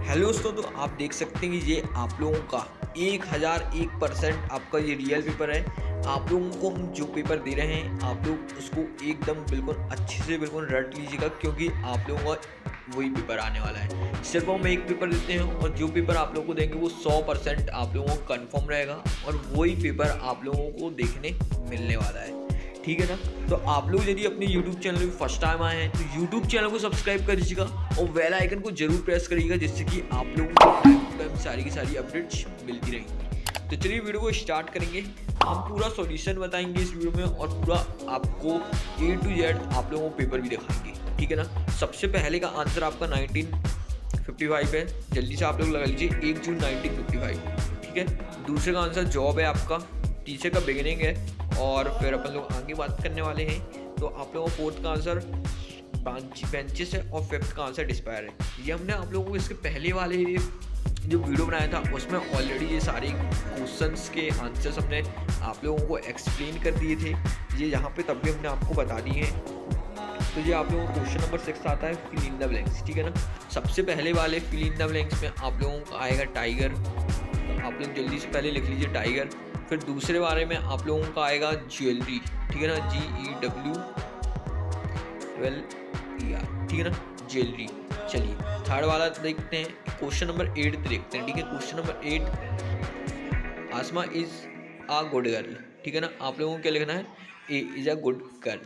Hello दोस्तों, तो आप देख सकते हैं कि ये आप लोगों का 1001% आपका ये रियल पेपर है। आप लोगों को हम जो पेपर दे रहे हैं आप लोग उसको एकदम बिल्कुल अच्छे से बिल्कुल रट लीजिएगा, क्योंकि आप लोगों का वही पेपर आने वाला है। सिर्फ हम एक पेपर देते हैं और जो पेपर आप लोगों को देंगे वो 100% आप लोगों को कन्फर्म रहेगा और वही पेपर आप लोगों को देखने मिलने वाला है। ठीक है ना। तो आप लोग यदि अपने YouTube चैनल में फर्स्ट टाइम आए हैं तो YouTube चैनल को सब्सक्राइब कर दीजिएगा और बेल आइकन को जरूर प्रेस करिएगा, जिससे कि आप लोगों को टाइम टू टाइम सारी की सारी अपडेट्स मिलती रहेंगी। तो चलिए वीडियो को स्टार्ट करेंगे। हम पूरा सॉल्यूशन बताएंगे इस वीडियो में और पूरा आपको A to Z आप लोगों को पेपर भी दिखाएंगे। ठीक है ना। सबसे पहले का आंसर आपका 1955 है, जल्दी से आप लोग लगा लीजिए 1 जून 1955। ठीक है। दूसरे का आंसर जॉब है आपका, तीसरे का बिगिनिंग है और फिर अपन लोग आगे बात करने वाले हैं। तो आप लोगों को फोर्थ का आंसर बेंचेस है और फिफ्थ का आंसर डिस्पायर है। ये हमने आप लोगों को इसके पहले वाले जो वीडियो बनाया था उसमें ऑलरेडी ये सारे क्वेश्चंस के आंसर्स हमने आप लोगों को एक्सप्लेन कर दिए थे। ये यहाँ पे तब भी हमने आपको बता दिए हैं। तो ये आप लोगों को क्वेश्चन नंबर 6 आता है, फिल इन द ब्लैंक्स। ठीक है ना। सबसे पहले वाले फिल इन द ब्लैंक्स में आप लोगों का आएगा टाइगर। तो आप लोग जल्दी से पहले लिख लीजिए टाइगर। फिर दूसरे बारे में आप लोगों का आएगा ज्वेलरी। ठीक है ना, GEW12ER। ठीक है ना, ज्वेलरी। चलिए थर्ड वाला देखते हैं, क्वेश्चन नंबर 8 देखते हैं। ठीक है, question number 8, Asma is a good girl. ठीक है ना, आप लोगों को क्या लिखना है, ए इज अ गुड गर्ल।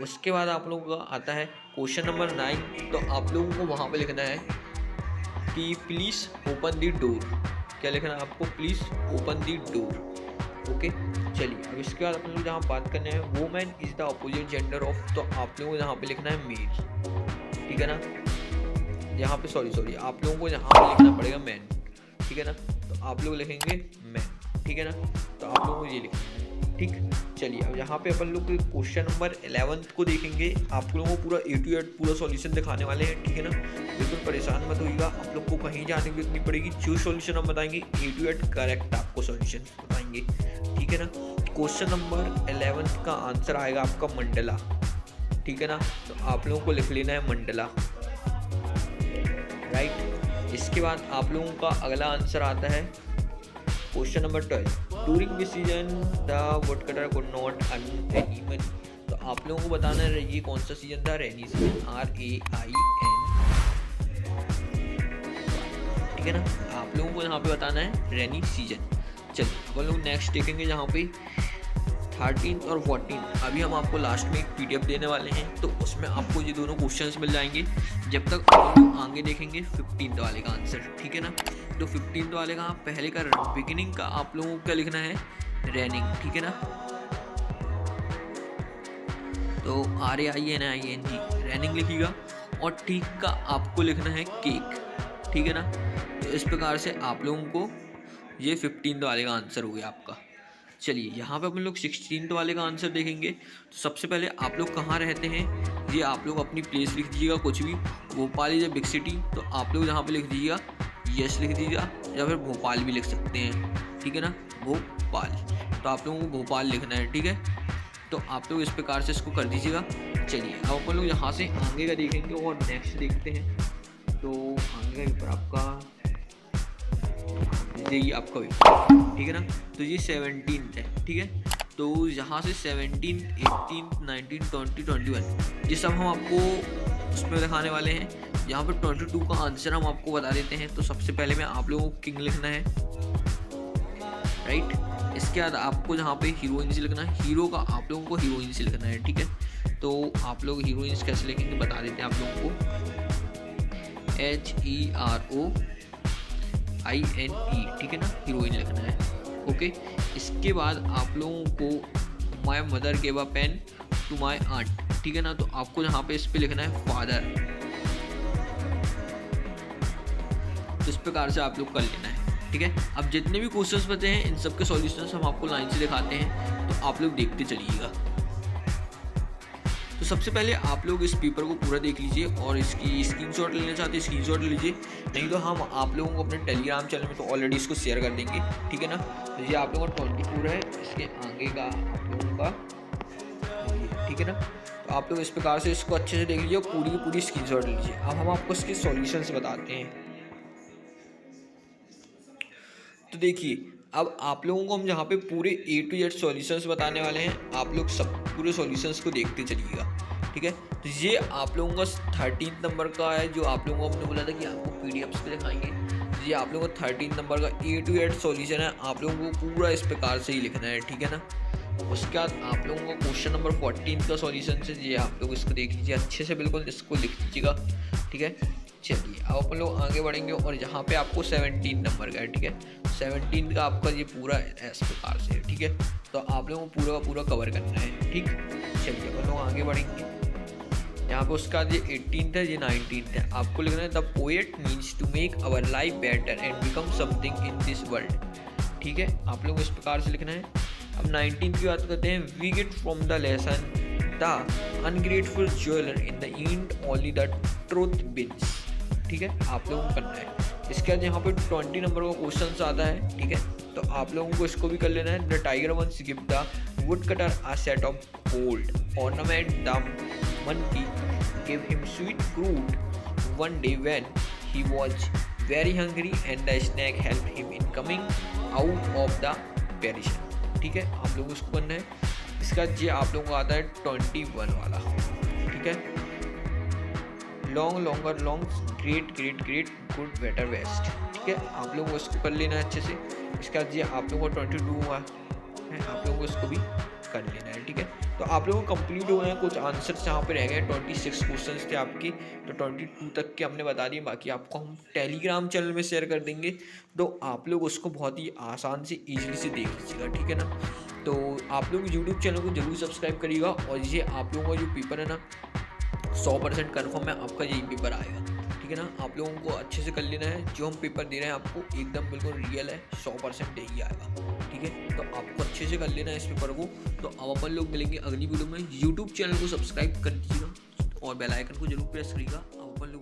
उसके बाद आप लोगों का आता है क्वेश्चन नंबर 9। तो आप लोगों को वहाँ पे लिखना है कि प्लीज़ ओपन द डोर। क्या लिखना है आपको, please open the door. Okay. चलिए अब इसके बाद अपन लोग जहाँ बात करने हैं, women is the opposite gender of. तो आप लोगों को यहाँ पे लिखना है मेल। ठीक है ना, यहाँ पे सॉरी आप लोगों को यहाँ पे लिखना पड़ेगा मैन। ठीक है ना, तो आप लोग लिखेंगे मैन। ठीक है ना, तो आप लोगों को ये लिखना है। ठीक। चलिए अब यहाँ पे अपन लोग क्वेश्चन नंबर 11 को देखेंगे। आप लोगों को पूरा A to Z पूरा सॉल्यूशन दिखाने वाले हैं। ठीक है ना, बिल्कुल परेशान मत होइएगा, आप लोग को कहीं जाने की जरूरत नहीं पड़ेगी। जो सॉल्यूशन हम बताएंगे A to Z करेक्ट आपको सॉल्यूशन बताएंगे। ठीक है ना। क्वेश्चन नंबर 11 का आंसर आएगा आपका मंडला। ठीक है ना, तो आप लोगों को लिख लेना है मंडला। राइट। इसके बाद आप लोगों का अगला आंसर आता है question number 12, during this season the woodcutter could not earn any money. तो आप लोगों को बताना है ये कौन सा सीजन था, रेनी सीजन, RAIN। ठीक है ना, आप लोगों को यहाँ पे बताना है रेनी सीजन। चलिए अपन लोग नेक्स्ट देखेंगे जहाँ पे 13 और 14। अभी हम आपको लास्ट में एक PDF देने वाले हैं, तो उसमें आपको ये दोनों क्वेश्चंस मिल जाएंगे। जब तक हम लोग आगे देखेंगे 15 वाले का आंसर। ठीक है ना, तो 15 वाले का पहले का बिगिनिंग का आप लोगों को क्या लिखना है, रैनिंग। ठीक है ना, तो RAINING रैनिंग लिखिएगा। और ठीक का आपको लिखना है केक। ठीक है ना, तो इस प्रकार से आप लोगों को ये 15 वाले का आंसर हो गया आपका। चलिए यहाँ पे अपन लोग 16 वाले का आंसर देखेंगे। तो सबसे पहले आप लोग कहाँ रहते हैं, ये आप लोग अपनी प्लेस लिख दीजिएगा कुछ भी। Bhopal is a big city, तो आप लोग यहाँ पे लिख दीजिएगा यस लिख दीजिएगा, या फिर भोपाल भी लिख सकते हैं। ठीक है ना, भोपाल। तो आप लोगों को भोपाल लिखना है। ठीक है, तो आप लोग इस प्रकार से इसको कर दीजिएगा। चलिए अब अपन लोग यहाँ से आगे का देखेंगे और नेक्स्ट देखते हैं। तो आगे का पेपर आपका ये आपका पेपर। ठीक है ना, तो ये 17 है। ठीक है, तो यहाँ से 17, 18, 19, 20, 21 ये सब हम आपको उसमें दिखाने वाले हैं। यहाँ पर 22 का आंसर हम आपको बता देते हैं। तो सबसे पहले में आप लोगों को किंग लिखना है। राइट। इसके बाद आपको जहाँ पे हीरोइन से लिखना है, हीरो का आप लोगों को हीरोइन से लिखना है। ठीक है, तो आप लोग हीरोइंस कैसे लिखेंगे बता देते हैं आप लोगों को, HEROINE। ठीक है ना, हीरोइन लिखना है। ओके। इसके बाद आप लोगों को my mother gave a pen to my aunt. ठीक है ना, तो आपको यहाँ पे इस पे लिखना है फादर। तो इस प्रकार से आप लोग कर लेना है। ठीक है, अब जितने भी क्वेश्चंस बचे हैं इन सब के सॉल्यूशंस हम आपको लाइन से दिखाते हैं, तो आप लोग देखते चलिएगा। तो सबसे पहले आप लोग इस पेपर को पूरा देख लीजिए और इसकी स्क्रीनशॉट लेना चाहते हैं स्क्रीनशॉट ले लीजिए, नहीं तो हम आप लोगों को अपने टेलीग्राम चैनल में तो ऑलरेडी इसको शेयर कर देंगे। ठीक है ना, तो ये आप लोगों का 24 है, इसके आगे का आप लोगों का। ठीक है ना, तो आप लोग इस प्रकार से इसको अच्छे से देख लीजिए, पूरी की पूरी स्क्रीनशॉट लीजिए। अब हम आपको इसके सॉल्यूशंस बताते हैं। तो देखिए अब आप लोगों को हम जहाँ पे पूरे A to Z सॉल्यूशंस बताने वाले हैं, आप लोग सब पूरे सॉल्यूशंस को देखते चलिएगा, ठीक है। तो ये आप लोगों का 13 नंबर का है, जो आप लोगों को हमने बोला था कि आपको PDFs पे दिखाएंगे। ये आप लोगों का 13 नंबर का A to Z सॉल्यूशन है, आप लोगों को पूरा इस प्रकार से ही लिखना है, ठीक है ना। उसके बाद आप लोगों को क्वेश्चन नंबर 14 का सॉल्यूशन है, ये आप लोग इसको देख लीजिए अच्छे से, बिल्कुल इसको लिख लीजिएगा, ठीक है। चलिए अब अपन लोग आगे बढ़ेंगे और यहाँ पे आपको 17 नंबर का है, ठीक है। 17 का आपका ये पूरा इस प्रकार से है, ठीक है। तो आप लोगों को पूरा का पूरा कवर करना है, ठीक। चलिए अपन लोग आगे बढ़ेंगे। यहाँ पे उसका ये 18th है, ये 19th है। आपको लिखना है the poet means to make our life better and become something in this world, ठीक है। आप लोग इस प्रकार से लिखना है। अब 19th की बात करते हैं। We get from the lesson the ungrateful jeweller in the end only the truth wins, ठीक है। आप लोगों को करना है। इसके बाद यहाँ पे 20 नंबर का क्वेश्चन आता है, ठीक है। तो आप लोगों को इसको भी कर लेना है। The tiger once give the wood cutter a set of gold ornament द monkey gave him sweet fruit one day when he was very hungry and the snake helped him in coming out of the perishing, ठीक है। आप लोगों को इसको करना है। इसका ये आप लोगों को आता है 21 वाला, ठीक है। Long longer long great great great good better best, ठीक है। आप लोगों को इसको कर लेना है अच्छे से। इसके बाद ये आप लोगों को 22 हुआ है, आप लोगों को इसको भी कर लेना है, ठीक है। तो आप लोगों को कंप्लीट हो गए हैं। कुछ आंसर्स यहाँ पे रह गए, 26 क्वेश्चंस थे आपकी, तो 22 तक के हमने बता दिए। बाकी आपको हम टेलीग्राम चैनल में शेयर कर देंगे, तो आप लोग उसको बहुत ही आसान से ईजिली से देख लीजिएगा, ठीक है ना। तो आप लोग यूट्यूब चैनल को जरूर सब्सक्राइब करिएगा। और ये आप लोगों का जो पेपर है ना 100% कन्फर्म है, आपका यही पेपर आएगा, ठीक है ना। आप लोगों को अच्छे से कर लेना है। जो हम पेपर दे रहे हैं आपको एकदम बिल्कुल रियल है, 100% यही आएगा, ठीक है। तो आपको अच्छे से कर लेना है इस पेपर को। तो अब अपन लोग मिलेंगे अगली वीडियो में। यूट्यूब चैनल को सब्सक्राइब कर दीजिएगा और बेल आइकन को जरूर प्रेस करिएगा। अब अपन लोग